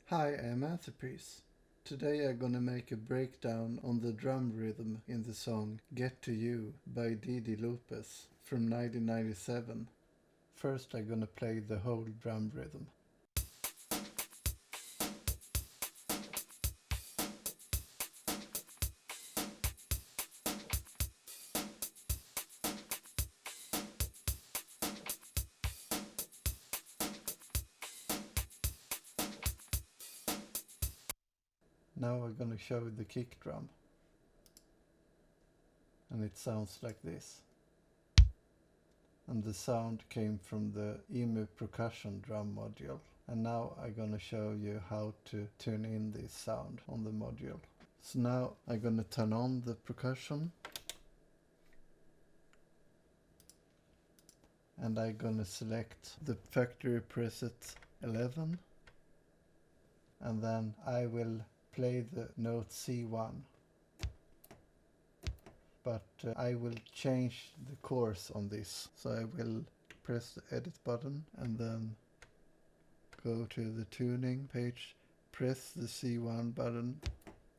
Hi, I'm Anthepriz. Today I'm gonna make a breakdown on the drum rhythm in the song Get to You by DeDe Lopez from 1997. First I'm gonna play the whole drum rhythm. Now I'm gonna show the kick drum. And it sounds like this. And the sound came from the EMU percussion drum module. And now I'm gonna show you how to tune in this sound on the module. So now I'm gonna turn on the percussion. And I'm gonna select the factory preset 11. And then I will play the note C1. But I will change the course on this. So I will press the edit button and then go to the tuning page, press the C1 button.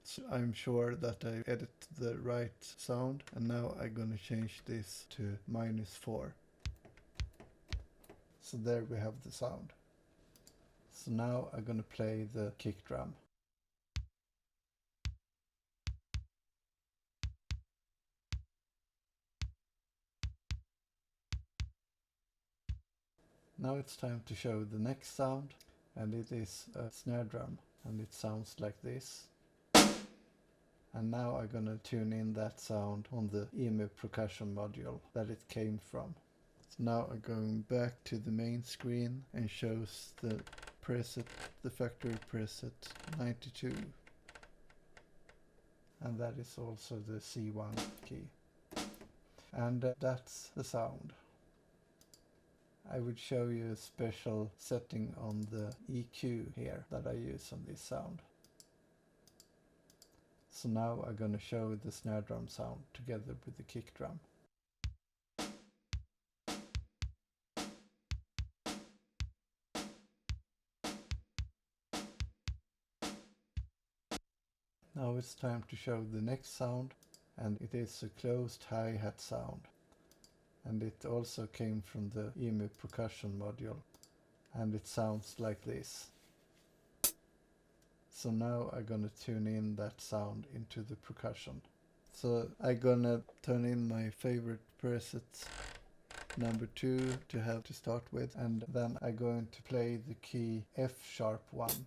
So I'm sure that I edit the right sound, and now I'm gonna change this to -4. So there we have the sound. So now I'm gonna play the kick drum. Now it's time to show the next sound, and it is a snare drum, and it sounds like this. And now I'm gonna tune in that sound on the EMU percussion module that it came from. So now I'm going back to the main screen and shows the preset, the factory preset 92. And that is also the C1 key. And that's the sound. I would show you a special setting on the EQ here that I use on this sound. So now I'm gonna show the snare drum sound together with the kick drum. Now it's time to show the next sound, and it is a closed hi-hat sound. And it also came from the EMU percussion module, and it sounds like this. So now I'm gonna tune in that sound into the percussion. So I'm gonna turn in my favorite preset number 2 to have to start with, and then I'm going to play the key F#1.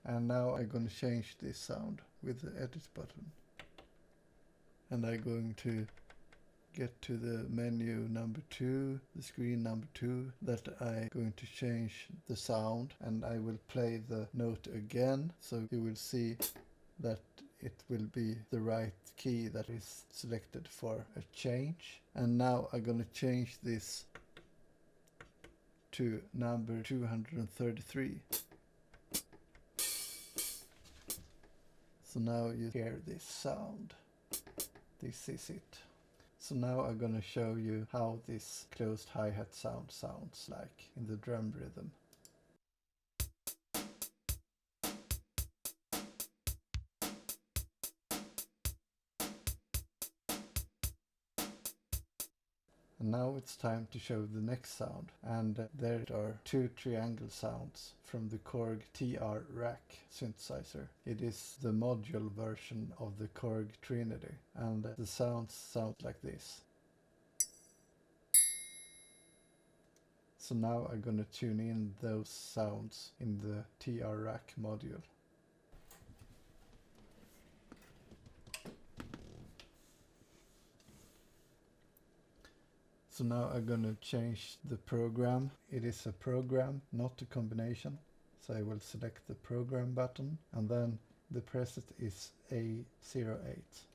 And now I'm gonna change this sound with the edit button. And I'm going to get to the menu number 2, the screen number 2, that I'm going to change the sound, and I will play the note again, so you will see that it will be the right key that is selected for a change. And now I'm going to change this to number 233. So now you hear this sound. This is it. So now I'm gonna show you how this closed hi-hat sound sounds like in the drum rhythm. And now it's time to show the next sound, and there are 2 triangle sounds from the Korg TR Rack synthesizer. It is the module version of the Korg Trinity, and the sounds sound like this. So now I'm gonna tune in those sounds in the TR Rack module. So now I'm gonna change the program. It is a program, not a combination. So I will select the program button, and then the preset is A08.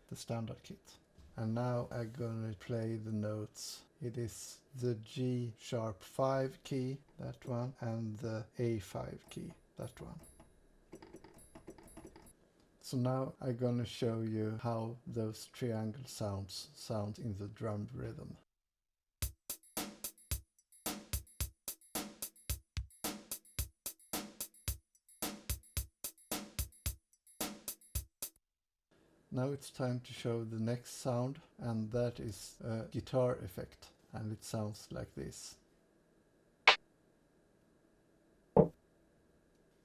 The standard kit. And now I'm gonna play the notes. It is the G#5 key, that one, and the A5 key, that one. So now I'm gonna show you how those triangle sounds sound in the drum rhythm. Now it's time to show the next sound, and that is a guitar effect, and it sounds like this.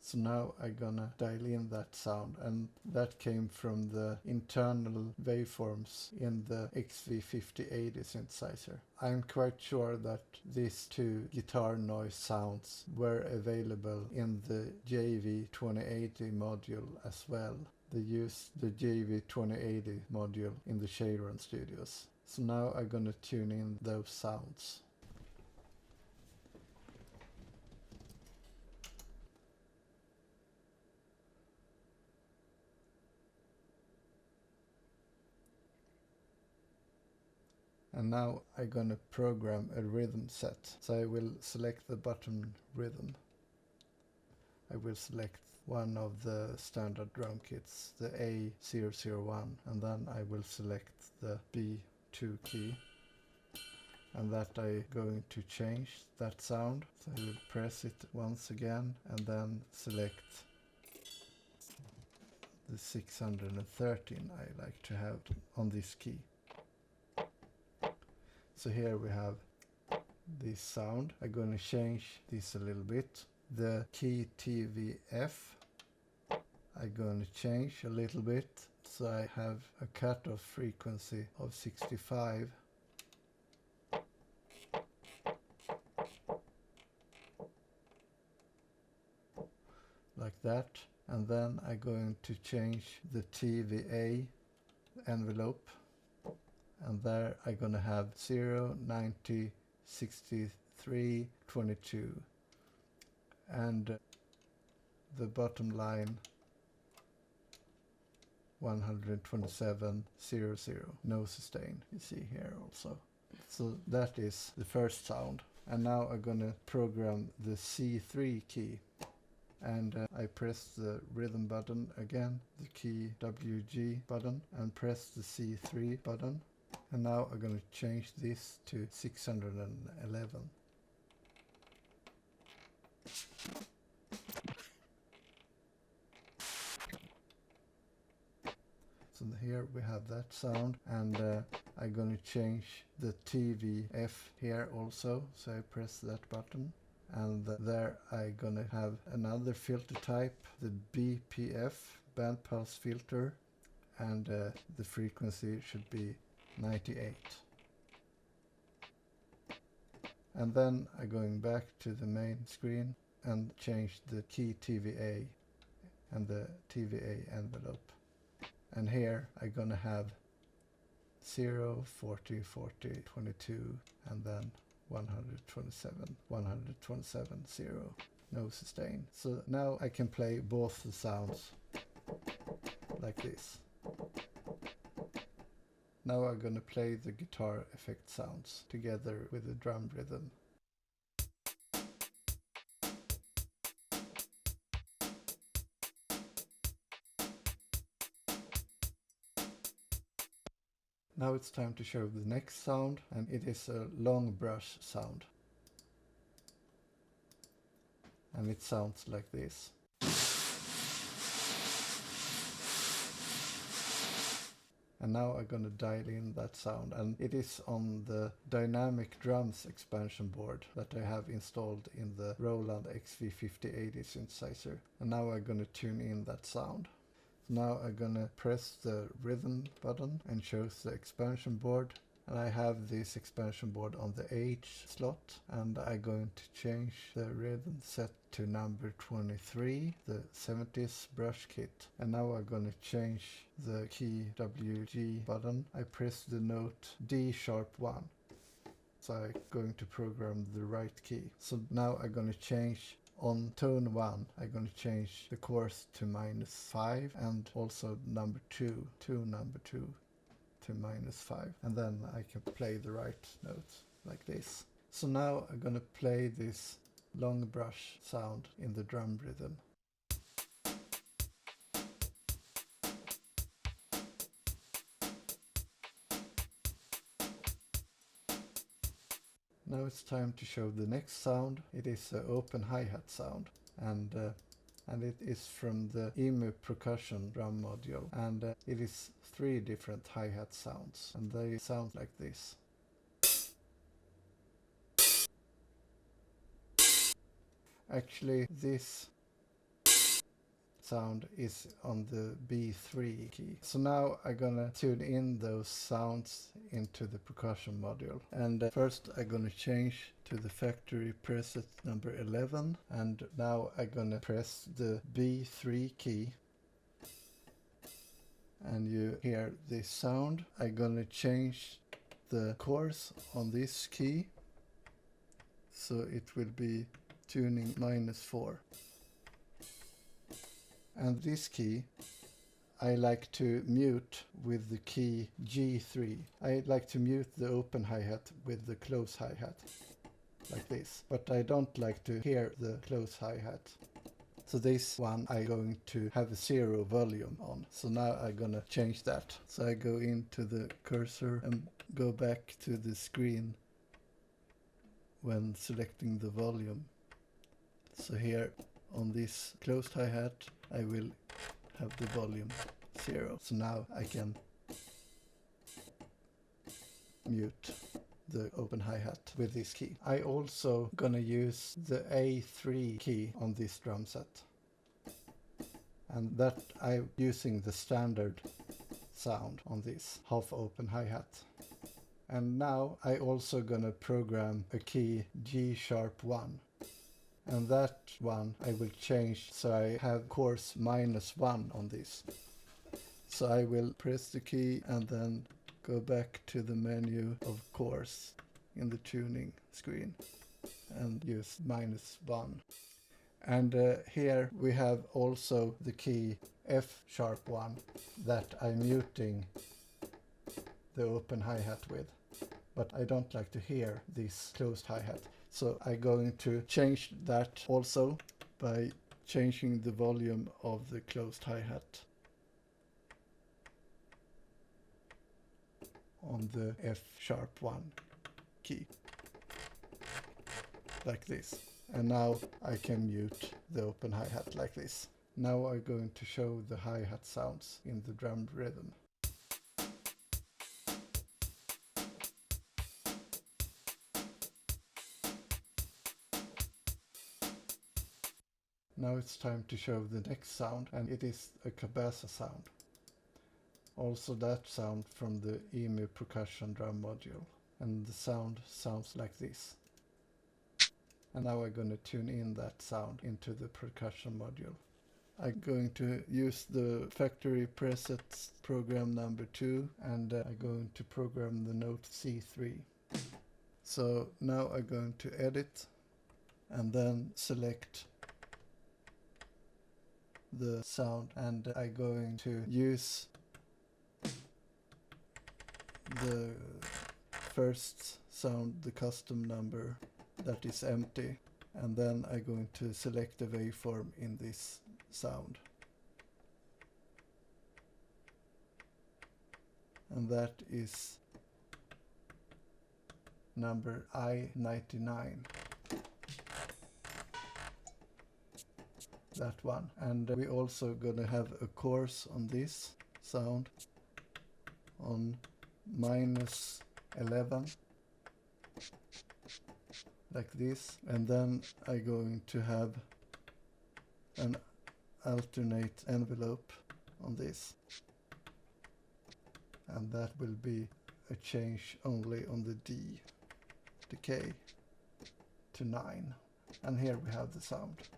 So now I'm gonna dial in that sound, and that came from the internal waveforms in the XV5080 synthesizer. I'm quite sure that these two guitar noise sounds were available in the JV2080 module as well. They used the JV2080 module in the Sharon Studios. So now I'm gonna tune in those sounds. And now I'm gonna program a rhythm set. So I will select the button rhythm. I will select one of the standard drum kits, the A001, and then I will select the B2 key. And that I'm going to change that sound. So I will press it once again and then select the 613 I like to have on this key. So here we have this sound. I'm going to change this a little bit. The key TVF I'm going to change a little bit. So I have a cutoff frequency of 65. Like that. And then I'm going to change the TVA envelope. And there I'm gonna have 0, 90, 63, 22. And the bottom line 127, 0, 0. No sustain, you see here also. So that is the first sound. And now I'm gonna program the C3 key. And I press the rhythm button again, the key WG button, and press the C3 button. And now I'm going to change this to 611. So here we have that sound, and I'm going to change the TVF here also. So I press that button, and there I'm going to have another filter type, the BPF, band pulse filter, and the frequency should be 98. And then I'm going back to the main screen and change the key TVA and the TVA envelope. And here I'm gonna have 0, 40, 40, 22, and then 127, 127, 0. No sustain. So now I can play both the sounds like this. Now I'm gonna play the guitar effect sounds together with the drum rhythm. Now it's time to show the next sound, and it is a long brush sound. And it sounds like this. And now I'm gonna dial in that sound, and it is on the dynamic drums expansion board that I have installed in the Roland XV5080 synthesizer. And now I'm gonna tune in that sound. So now I'm gonna press the rhythm button and choose the expansion board. And I have this expansion board on the H slot, and I'm going to change the rhythm set to number 23, the 70s brush kit. And now I'm going to change the key WG button. I press the note D sharp 1. So I'm going to program the right key. So now I'm going to change on tone 1, I'm going to change the chorus to -5, and also number 2 to number 2. To -5, and then I can play the right notes like this. So now I'm gonna play this long brush sound in the drum rhythm. Now it's time to show the next sound. It is an open hi-hat sound, and and it is from the EMU percussion drum module, and it is 3 different hi-hat sounds, and they sound like this. Actually, this sound is on the B3 key. So now I'm gonna tune in those sounds into the percussion module. And first I'm gonna change to the factory preset number 11. And now I'm gonna press the B3 key. And you hear this sound. I'm gonna change the chorus on this key. So it will be tuning -4. And this key I like to mute with the key G3. I like to mute the open hi-hat with the close hi-hat, like this. But I don't like to hear the close hi-hat. So this one I'm going to have a 0 volume on. So now I'm gonna change that. So I go into the cursor and go back to the screen when selecting the volume. So here on this closed hi-hat I will have the volume 0. So now I can mute the open hi-hat with this key. I also gonna use the A3 key on this drum set. And that I'm using the standard sound on this half open hi-hat. And now I also gonna program a key G#1. And that one I will change so I have chorus -1 on this. So I will press the key and then go back to the menu of chorus in the tuning screen and use -1. And here we have also the key F#1 that I'm muting the open hi-hat with. But I don't like to hear this closed hi-hat. So I'm going to change that also by changing the volume of the closed hi-hat on the F#1 key, like this. And now I can mute the open hi-hat like this. Now I'm going to show the hi-hat sounds in the drum rhythm. Now it's time to show the next sound, and it is a Cabasa sound. Also that sound from the EMU percussion drum module. And the sound sounds like this. And now I'm going to tune in that sound into the percussion module. I'm going to use the factory presets program number 2, and I'm going to program the note C3. So now I'm going to edit and then select the sound, and I'm going to use the first sound, the custom number that is empty, and then I'm going to select the waveform in this sound, and that is number I99, that one. And we also gonna have a chorus on this sound on -11, like this, and then I'm going to have an alternate envelope on this, and that will be a change only on the D decay to 9. And here we have the sound.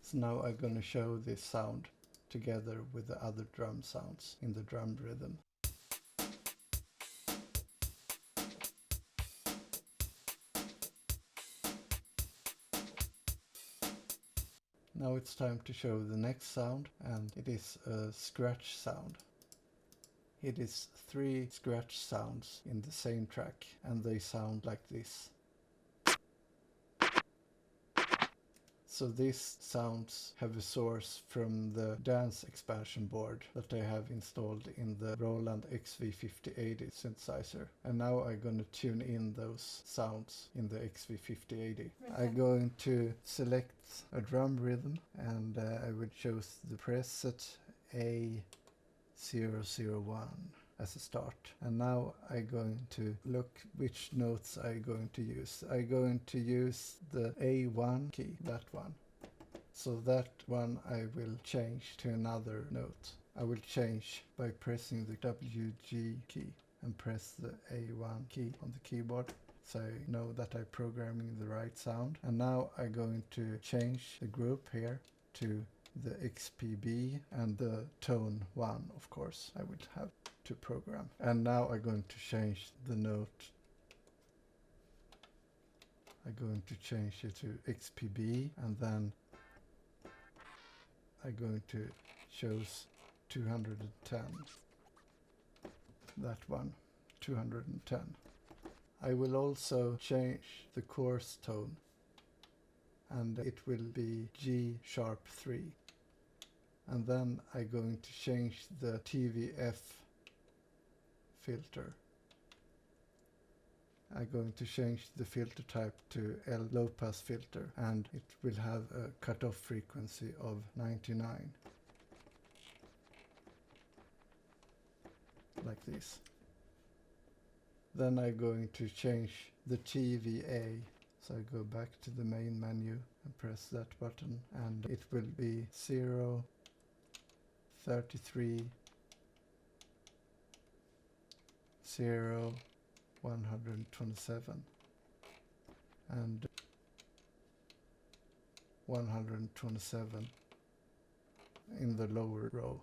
So now I'm going to show this sound together with the other drum sounds in the drum rhythm. Now it's time to show the next sound, and it is a scratch sound. It is 3 scratch sounds in the same track, and they sound like this. So these sounds have a source from the dance expansion board that I have installed in the Roland XV5080 synthesizer. And now I'm going to tune in those sounds in the XV5080. I'm going to select a drum rhythm, and I will choose the preset A001 as a start. And now I'm going to look which notes I'm going to use. I'm going to use the A1 key, that one. So that one I will change to another note. I will change by pressing the WG key and press the A1 key on the keyboard, so I know that I'm programming the right sound. And now I'm going to change the group here to the XPB and the tone 1, of course, I would have to program. And now I'm going to change the note. I'm going to change it to XPB, and then I'm going to choose 210. That one, 210. I will also change the chorus tone, and it will be G#3. And then I'm going to change the TVF filter. I'm going to change the filter type to Lopez filter, and it will have a cutoff frequency of 99. Like this. Then I'm going to change the TVA. So I go back to the main menu and press that button, and it will be 0, 33, 0, 127 and 127 in the lower row.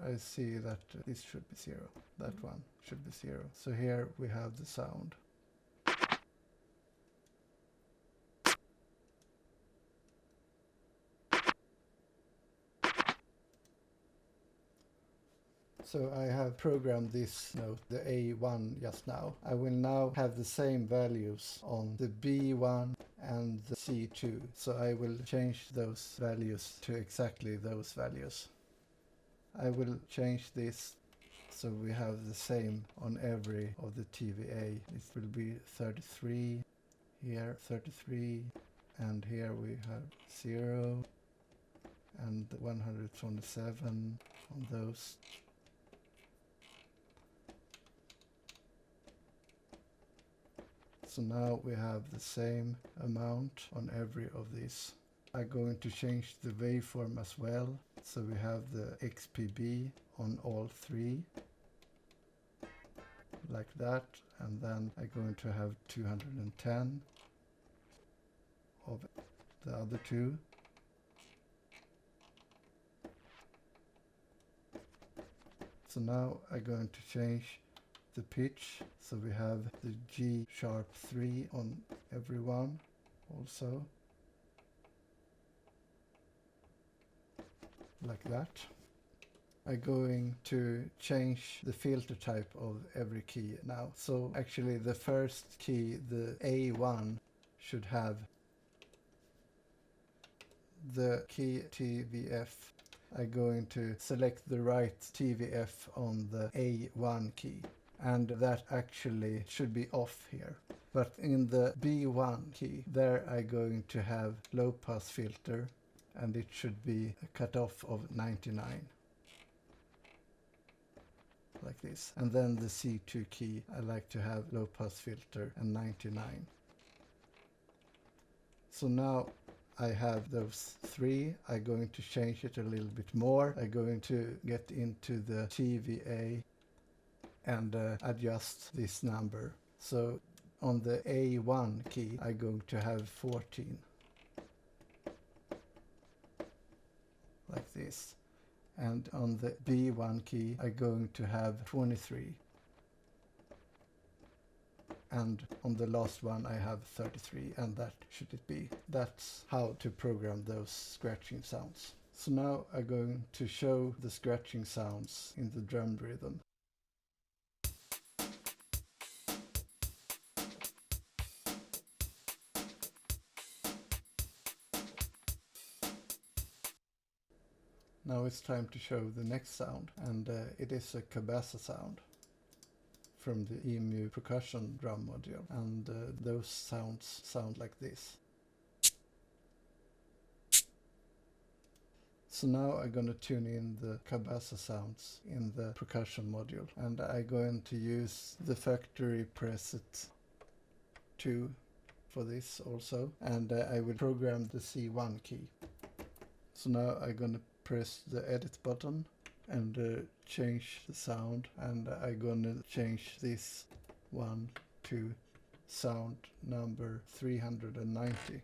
I see that this should be 0. That one should be 0. So here we have the sound. So I have programmed this note, the A1, just now. I will now have the same values on the B1 and the C2. So I will change those values to exactly those values. I will change this so we have the same on every of the TVA. It will be 33, here 33, and here we have 0 and 127 on those. So now we have the same amount on every of these. I'm going to change the waveform as well. So we have the XPB on all 3. Like that. And then I'm going to have 210 of the other 2. So now I'm going to change the pitch, so we have the G#3 on every one also, like that. I'm going to change the filter type of every key now. So actually the first key, the A1, should have the key TVF. I'm going to select the right TVF on the A1 key. And that actually should be off here. But in the B1 key, there I'm going to have low pass filter, and it should be a cutoff of 99. Like this. And then the C2 key, I like to have low pass filter and 99. So now I have those 3. I'm going to change it a little bit more. I'm going to get into the TVA and adjust this number. So on the A1 key, I'm going to have 14. Like this. And on the B1 key, I'm going to have 23. And on the last one, I have 33, and that should it be. That's how to program those scratching sounds. So now I'm going to show the scratching sounds in the drum rhythm. Now it's time to show the next sound, and it is a Cabasa sound from the EMU percussion drum module, and those sounds sound like this. So now I'm gonna tune in the Cabasa sounds in the percussion module, and I'm going to use the factory preset 2 for this also, and I will program the C1 key. So now I'm gonna press the edit button and change the sound, and I'm gonna change this one to sound number 390.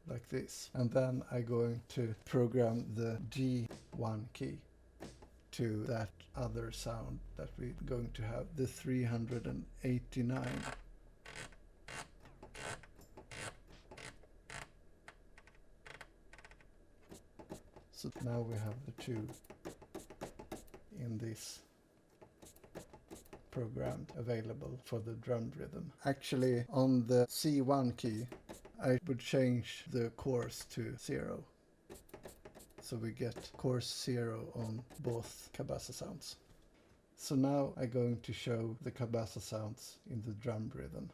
Like this. And then I'm going to program the G1 key to that other sound that we're going to have, the 389. So now we have the two in this program available for the drum rhythm. Actually, on the C1 key, I would change the course to 0. So we get course 0 on both Cabasa sounds. So now I'm going to show the Cabasa sounds in the drum rhythm.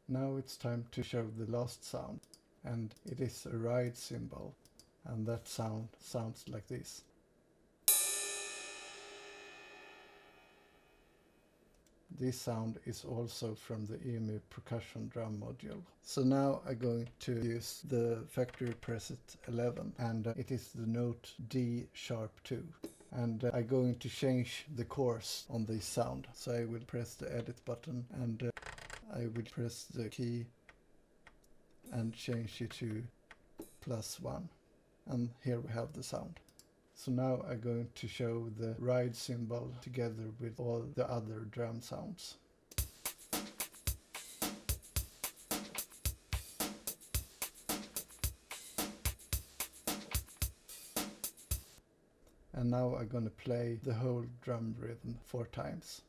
Now it's time to show the last sound, and it is a ride cymbal, and that sound sounds like this. This sound is also from the EMU percussion drum module. So now I'm going to use the factory preset 11, and it is the note D sharp 2. And I'm going to change the course on this sound. So I will press the edit button, and I will press the key and change it to +1. And here we have the sound. So now I'm going to show the ride cymbal together with all the other drum sounds. And now I'm gonna play the whole drum rhythm 4 times.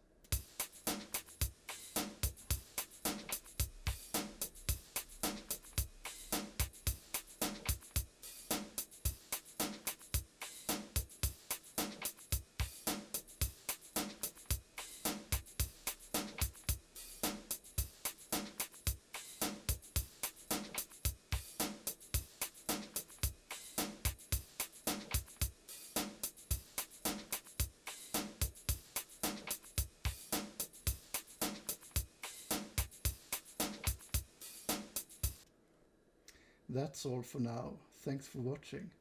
That's all for now. Thanks for watching.